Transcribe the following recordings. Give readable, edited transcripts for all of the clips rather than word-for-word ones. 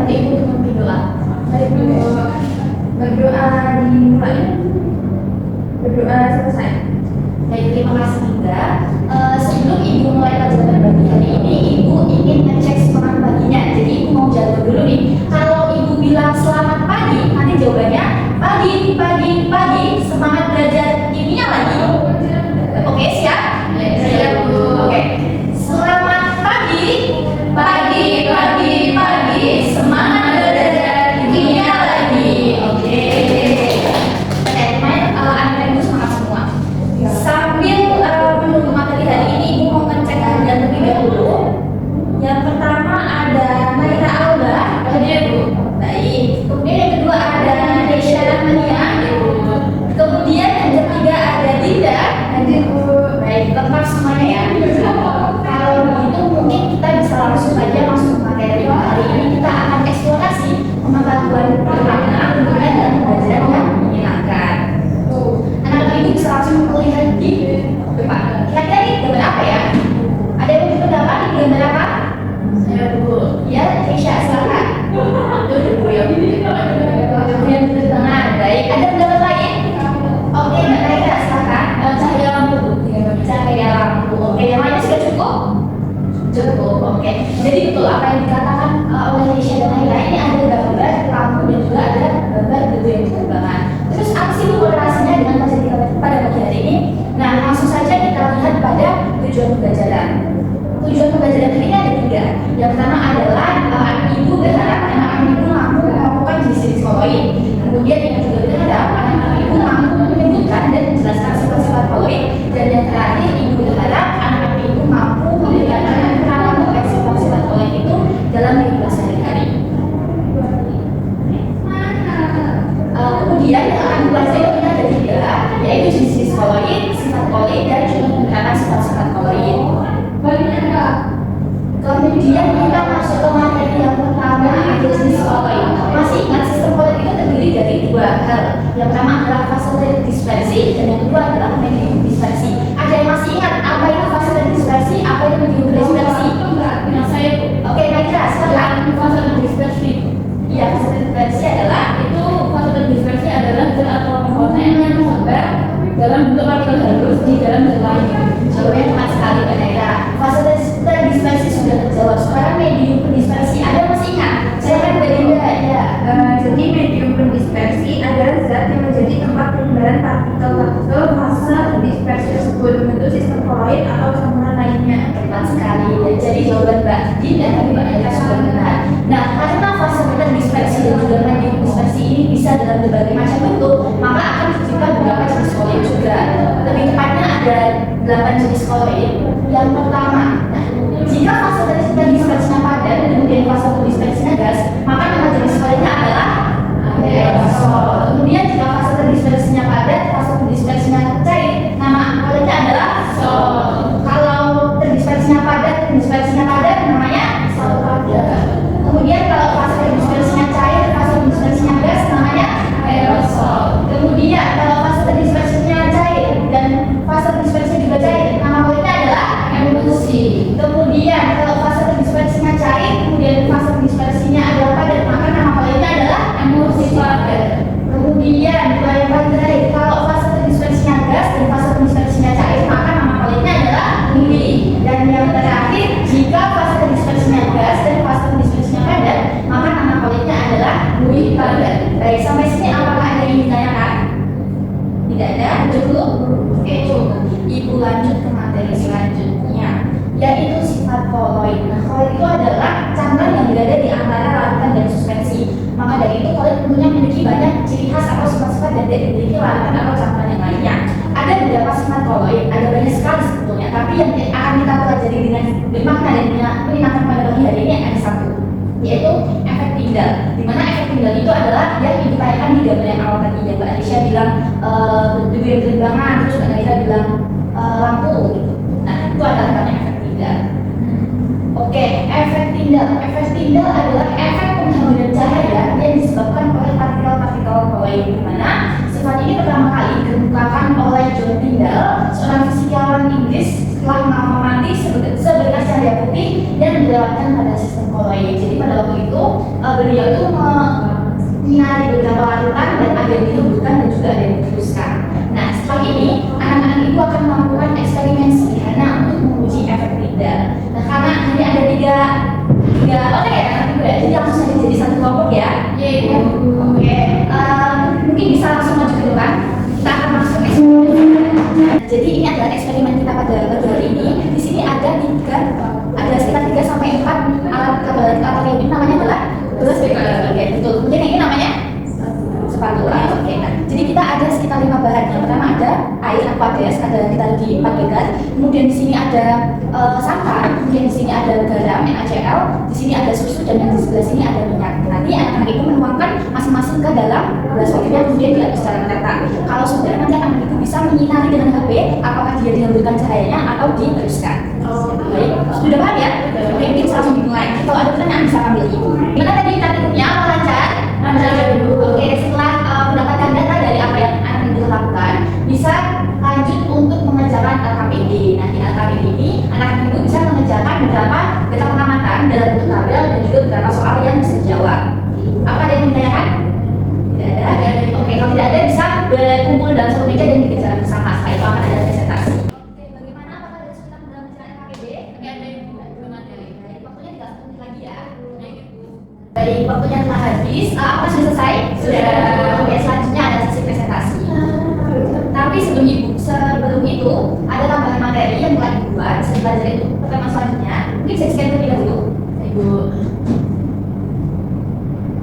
nanti Ibu untuk berdoa. Baik, berdoa dimulai. Berdoa selesai. Baik, terima kasih Indra. Sebelum Ibu mulai pelajaran pagi hari ini, Ibu ingin ngecek semangat paginya. Jadi Ibu mau jawab dulu nih. Kalau Ibu bilang selamat pagi, nanti jawabannya pagi, pagi, pagi. Semangat belajar kimia lagi. Oke, siap? Siap, Bu. Oke. Selamat pagi, pagi, pagi, pagi. Semangat belajar kimia lagi. Oke. Anak-anak Ibu semangat semua. Sambil menunggu materi hari ini, Ibu mau ngecek keadaan terlebih dahulu. Yang pertama ada Naira Alba, hadir Bu. Baik. Kemudian yang kedua ada Desya Rahmania. Kemudian yang ketiga ada Dinda, hadir Bu. Baik, lengkap semuanya ya. Kalau begitu mungkin kita bisa langsung aja masuk ke materi hari ini. Kita akan eksplorasi pengetahuan bagaimana tentunya dalam pelajaran yang menyenangkan. Anak-anak Ibu bisa langsung melihat di depan. Kira-kira ini gambar apa ya? Ada yang mau berpendapat ini gambar apa? Saya Bu. Ya, Keisha, silakan. Duduk Bu ya. Yang di tengah, baik. Ada pendapat lain? Oke, Mbak Naira, silakan. Cahaya lampu. Cahaya lampu. Oke, yang lainnya sudah cukup? Cukup, oke. Jadi betul apa yang dikatakan oleh Keisha dan Naira, ini ada gambar lampu dan juga ada gambar gedung yang berterbangan. Terus apa sih korelasinya dengan pelajaran kita pada pagi hari ini? Nah, langsung saja kita lihat pada tujuan pembelajaran. Tujuan pembelajaran ini ada 3. Yang pertama adalah anak ibu berharap anak-anak ibu mampu melakukan jenis-jenis koloid. Kemudian yang kedua berharap anak-anak ibu mampu menyebutkan dan menjelaskan sifat-sifat koloid. Dan yang terakhir, ibu berharap anak-anak ibu mampu memberikan peran terkait sifat-sifat koloid itu dalam kehidupan sehari-hari. Kemudian yang akan dipelajari kita ada 3, yaitu jenis-jenis koloid, sifat koloid, dan juga penerapan sifat-sifat koloid. Kemudian kita masuk ke materi yang pertama, ada jenis koloid. Masih ingat sistem koloid itu terdiri dari 2 hal. Yang pertama adalah fase dispersi dan yang kedua adalah medium dispersi. Ada yang masih ingat apa itu fase dispersi, apa itu medium dispersi? Yang saya Bu. Oke, Naira, silakan. Fase dispersi. Iya, fase dispersi adalah Fase dispersi adalah zat atau komponen yang tersebar dalam bentuk partikel halus di dalam zat lain. jawabannya tepat sekali Mbak Naira. Fase dispersi sudah terjawab. Sekarang medium dispersi, ada masih ingat? Silakan Mbak Dinda. Ya. Jadi medium dispersi adalah zat yang menjadi tempat penyebaran partikel-partikel fase dispersi tersebut membentuk sistem koloid atau campuran lainnya. Tepat sekali. Dan jadi jawaban Mbak Dinda tadi Mbak Naira sudah benar. Nah, karena fase dispersi dan juga medium dispersi ini bisa dalam berbagai macam bentuk, maka akan diciptakan beberapa jenis koloid juga. Lebih tepatnya ada 8 jenis koloid. Yang pertama, nah, jika fase dispersinya padat dan kemudian fase dispersinya gas, maka nama jenis koloidnya adalah aerosol. Kemudian jika fase dispersinya padat, fase dispersinya cair, nama koloidnya adalah sol. Kalau dispersinya padat namanya sol padat. Kemudian kalau fase dispersinya cair, fase dispersinya gas namanya aerosol. Kemudian kalau fase dispersinya cair dan fase dispersinya juga cair, nama koloidnya adalah emulsi. Kemudian kalau fase dispersinya cair, kemudian fase dispersinya adalah padat, maka nama koloidnya adalah emulsi padat. Kemudian yang paling terakhir, kalau fase dispersinya gas dan fase dispersinya cair, maka nama koloidnya adalah mili. Dan yang terakhir, jika fase dispersinya gas dan fase dispersinya padat, maka nama koloidnya adalah buih padat. Baik, sampai sini apakah ada yang ditanyakan? Tidak ada? Cukup? Oke, cukup. Ibu lanjut ke materi selanjutnya, yaitu sifat koloid. Nah, koloid itu adalah campuran yang berada di antara larutan dan suspensi. Maka dari itu koloid tentunya memiliki banyak ciri khas atau sifat-sifat dan tidak memiliki larutan atau campuran yang lainnya. Ada beberapa sifat koloid, ada banyak sekali sebetulnya, tapi yang akan kita pelajari dengan bermakna dan menyenangkan pada pagi hari ini ada 1, yaitu efek tinggal. Dimana efek tinggal itu adalah yang diupayakan di gambar yang awal tadi, ya Mbak Alicia bilang debu yang berterbangan, terus Mbak Naira bilang lampu gitu. Nah, itu adalah namanya efek tinggal. Oke, efek tinggal. Efek tinggal adalah efek penghamburan cahaya yang disebabkan oleh partikel-partikel koloid, di mana sifat ini pertama kali dikemukakan oleh John Tyndall, seorang fisikawan Inggris setelah mengamati seberkas cahaya putih dan dilewatkan pada sistem koloid. Jadi pada waktu itu beliau itu menyinari beberapa larutan dan ada yang dilembutkan dan juga ada yang diteruskan. Nah, setelah ini anak-anak itu akan melakukan eksperimen sederhana untuk menguji efek Linda. Nah, karena ini ada tiga orang ya anak ibu ya, jadi langsung saja jadi satu kelompok ya. Oke, mungkin bisa langsung maju ke depan. Kita akan masuk eksperimen. Nah, jadi ini adalah eksperimen kita pada hari ini. Di sini ada sekitar 3 sampai 4 alat ini namanya adalah belas betul. Betul. Kemudian ini namanya spatula. Oke. Nah, jadi kita ada sekitar 5 bahan. Yang pertama ada air aqueous, ada kita di 4 liter. Kemudian di sini ada santan, kemudian di sini ada garam NaCl, di sini ada susu dan yang di sebelah sini ada minyak. Nanti anak-anak itu menuangkan masing-masing ke dalam gelas wakilnya kemudian diaduk secara merata. Kalau sudah nanti anak-anak itu bisa menyinari dengan HP apakah dia dilembutkan cahayanya atau diteruskan. Baik, sudah paham ya? Oke, mungkin langsung dimulai. Kalau ada pertanyaan bisa ambil ibu. Gimana tadi taktiknya? Lancar? Lancar dulu. Oke, setelah mendapatkan data dari apa yang akan dilakukan, bisa lanjut untuk mengerjakan LKPD. Nah, di LKPD ini anak-anak ibu bisa mengerjakan beberapa data pengamatan dalam bentuk tabel dan juga beberapa soal yang bisa dijawab. Apa ada yang ditanyakan? Tidak ada. Oke, kalau tidak ada bisa berkumpul dalam satu meja dan dikerjakan bersama. Setelah itu akan ada presentasi. Oke, bagaimana? Apakah ada kesulitan dalam mengerjakan LKPD? Ada ibu. Waktunya 30 menit lagi ya. Dari waktunya telah habis, apa sudah selesai? Sudah. Oke, selanjutnya ada sesi presentasi. Tapi sebelum itu ada tambahan materi yang telah dibuat. Bisa dipelajari untuk pertemuan selanjutnya. Mungkin bisa di-scan terlebih dahulu, Ibu.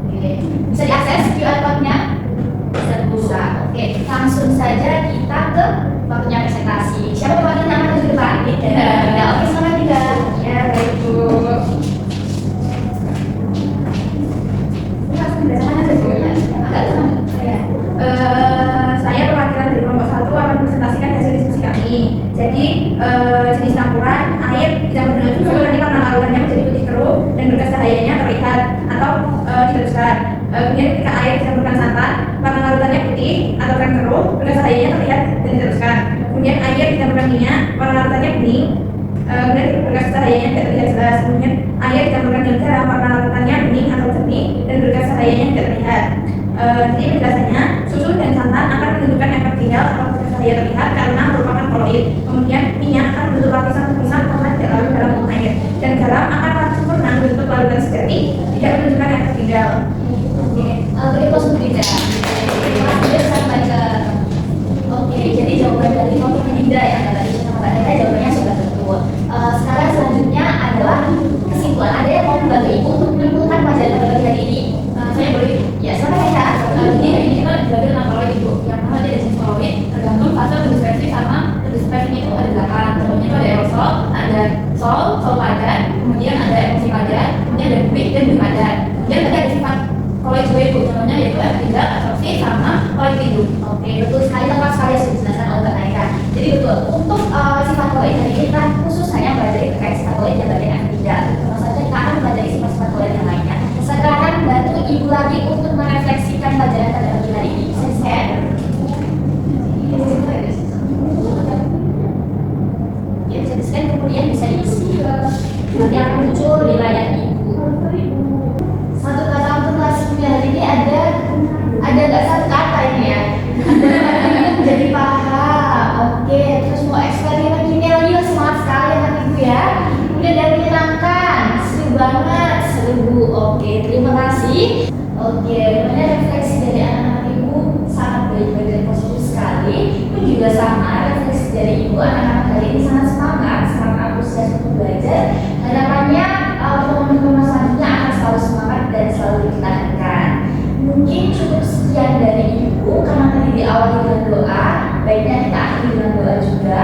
Oke, bisa diakses QR code-nya? Bisa. Oke, langsung saja kita ke waktunya presentasi. Siapa yang nama di depan? Tidak. Oke, selamat tinggal. Ya, baik Bu. Saya perwakilan dari kelompok 1 akan presentasikan hasil diskusi kami. Jadi jenis campuran air dicampur dengan susu nanti karena larutannya menjadi putih keruh dan berkas cahayanya terlihat atau diteruskan. Kemudian ketika air dicampurkan santan karena larutannya putih atau krem keruh, berkas cahayanya terlihat dan diteruskan. Kemudian air dicampurkan minyak warna larutannya bening, kemudian berkas cahayanya tidak terlihat jelas. Kemudian air dicampurkan dengan garam warna larutannya bening atau jernih dan berkas cahayanya tidak terlihat. Jadi penjelasannya, susu dan santan akan menunjukkan efek tinggal atau berkas cahaya terlihat karena merupakan koloid. Kemudian minyak akan membentuk lapisan-lapisan karena tidak larut dalam air. Dan garam akan larut sempurna membentuk larutan sejati, tidak menunjukkan efek tinggal. Berikut tidak. Oke, jadi jawaban dari kelompok Linda yang tadi sama Mbak Neta jawabannya sudah betul. Sekarang selanjutnya adalah kesimpulan. Ada yang mau membantu ibu untuk menyimpulkan pelajaran pada hari ini? Saya boleh. Ya, silakan Neta. Jadi hari ini kita belajar tentang koloid ibu. Yang pertama ada jenis koloid, tergantung fase terdispersi sama terdispersinya itu ada 8. Contohnya itu ada aerosol, ada sol padat, kemudian ada emulsi padat, kemudian ada bubik dan bubik padat. Kemudian tadi ada sifat koloid juga ibu. Contohnya yaitu efek tinggal, absorpsi sama koloid tidur. Oke, betul sekali, lengkap sekali sudah dijelaskan oleh Mbak Neta. Jadi betul, untuk sifat koloid hari ini kita khusus hanya belajar terkait sifat koloid yang bagian efek tinggal. Tentu saja kita akan belajar sifat-sifat koloid yang lainnya. Sekarang bantu ibu lagi untuk merefleksikan pelajaran pada pagi hari ini. Bisa share. Ya, bisa di-scan kemudian bisa diisi. Nanti akan muncul di layar ibu. Satu kata untuk kelas 9 hari ini ada nggak satu kata ini ya? Jadi paham. Oke, terus mau eksperimen kimia semangat sekali anak ibu ya. Udah dari menyenangkan, seru banget, seru. Oke, terima kasih. Oke, namanya refleksi dari anak-anak ibu sangat baik-baik dan positif sekali. Pun juga sama refleksi dari ibu anak-anak hari ini sangat semangat, sangat antusias untuk belajar. Harapannya teman-teman selanjutnya akan selalu semangat dan selalu dipertahankan. Mungkin cukup sekian dari ibu karena tadi diawali dengan doa. Baiknya kita akhiri dengan doa juga.